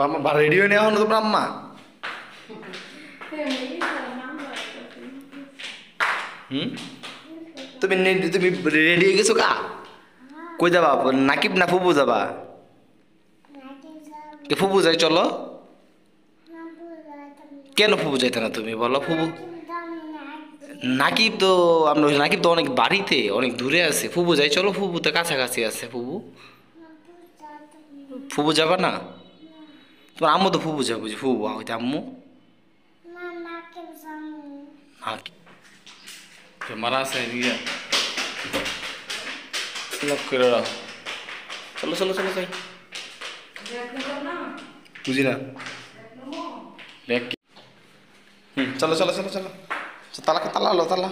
আমার রেডি হয়ে নেওয়া হলো তোমার আম্মা? হুম, তুমি তুমি রেডি হয়ে গেছো কা? কই যাবা? নাকিব না ফুপু যাবা? ফুপু যাই চলো। কেন ফুপু যাইতে না তুমি বলো? ফুপু নাকিব তো আমরা নাকিব তো অনেক বাড়িতে অনেক দূরে আছে। ফুপু যাই চলো, ফুপু তো কাছাকাছি আছে। ফুপু ফুপু যাবা না? তোমার আম্মু তো ফুপু যাবো, ফুপু হইতে আম্মু মারা আছে করে চলো চলো চলো যাই। বুঝি না চলো চলো চলো চলো তালা তালা হলো তালা।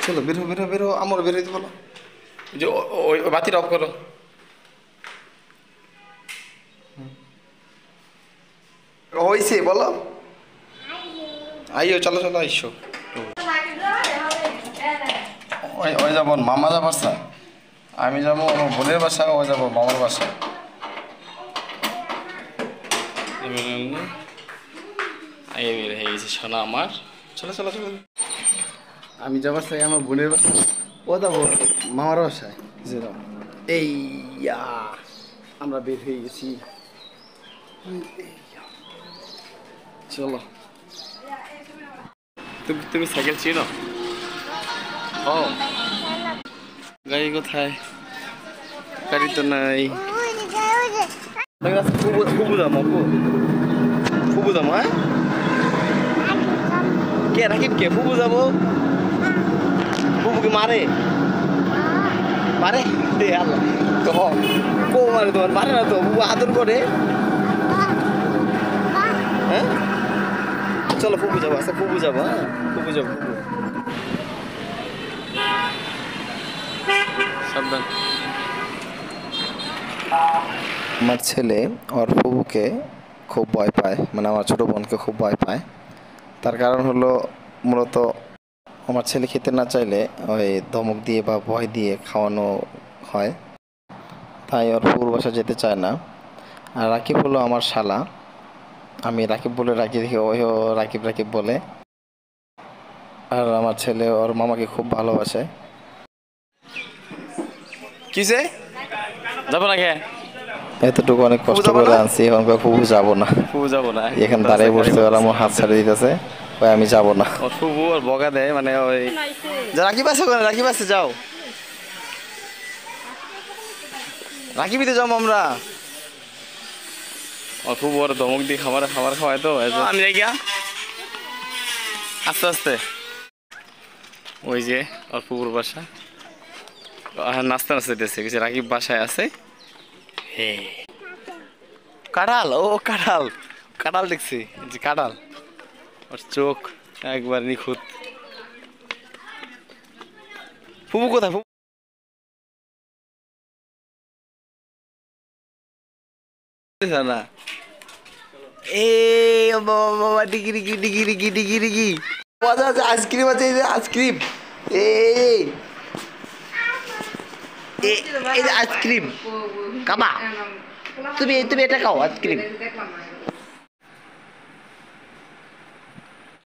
চলো বেরো বেরো বেরো, আমার বের হইতে বলো। যে ওই বাতিটা অফ করো। হয়েছে বলো। আইও চলো চলো আইসো। ওই যাবো মামা যাবার বাসা, আমি যাবো আমার বোনের বাসা, ও যাবো মামার বাসা। বের হয়ে গেছে সোনা আমার। চলো চলো চলো, আমি যাবার চাই আমার বোনের বাসা, ও যাবো মামার বাসায়। এই আমরা বের হয়ে গেছি। চলো। তুমি সাইকেল চিনো? ও গাড়ি কোথায়? গাড়ি তো নাই। ফুবু দাম ফুবু দাম। হ্যাঁ কে রাকিব কে ফুবু যাবো? ফুবুকে মারে মারে তো কো মারে? তোমার মারে না তো, ফুবু আদর করে। হ্যাঁ চলো ফুবু যাবো। আচ্ছা ফুবু যাবো। হ্যাঁ ফুবু যাবো। সাবধান। আমার ছেলে ওর ফুবুকে খুব ভয় পায়, মানে আমার ছোটো বোনকে খুব ভয় পায়। তার কারণ হলো মূলত আমার ছেলে খেতে না চাইলে ওই ধমক দিয়ে বা ভয় দিয়ে খাওয়ানো হয়, তাই ওর ফুবুর বাসা যেতে চায় না। আর রাকিব হলো আমার শালা, আমি রাকিব বলে রাখি, দেখি ওইও রাকিব রাকিব বলে। আর আমার ছেলে ওর মামাকে খুব ভালোবাসে। কিসে যাবো না? খেয়ে এতটুকু অনেক কষ্ট করে আনছি, এখন ফুবু যাবো না, ফুবু যাবো না, এখানে দাঁড়িয়ে বসতে আর আমার হাত ছাড়ে দিতেছে, ওই আমি যাবো না। ওর ফুবু ওর বকা দেয়, মানে ওই রাকিব আছে ওখানে, রাকিব আছে যাও, রাকিবিতে যাবো আমরা। ওর ফুবু ওর ধমক দিয়ে খাবার খাওয়ায় তো আমি যাই গিয়া আস্তে আস্তে। ওই যে ওর ফুবুর বাসা, নাস্তা নাস্তা দিতেছে, কিছু রাকিব বাসায় আছে। হে কাঁঠাল, ও কাঁঠাল কাঁঠাল দেখছি যে কাঁঠাল, ওর চোখ একবার নিখুঁত। ফুবু কোথায়? ফুবু না এ বাবা ডিগি ডিগি ডিগি ডিগি ডিগি ডিগি মজা আছে। আইসক্রিম আছে, এই যে আইসক্রিম, এই যে আইসক্রিম কামা, তুমি এটা খাও আইসক্রিম।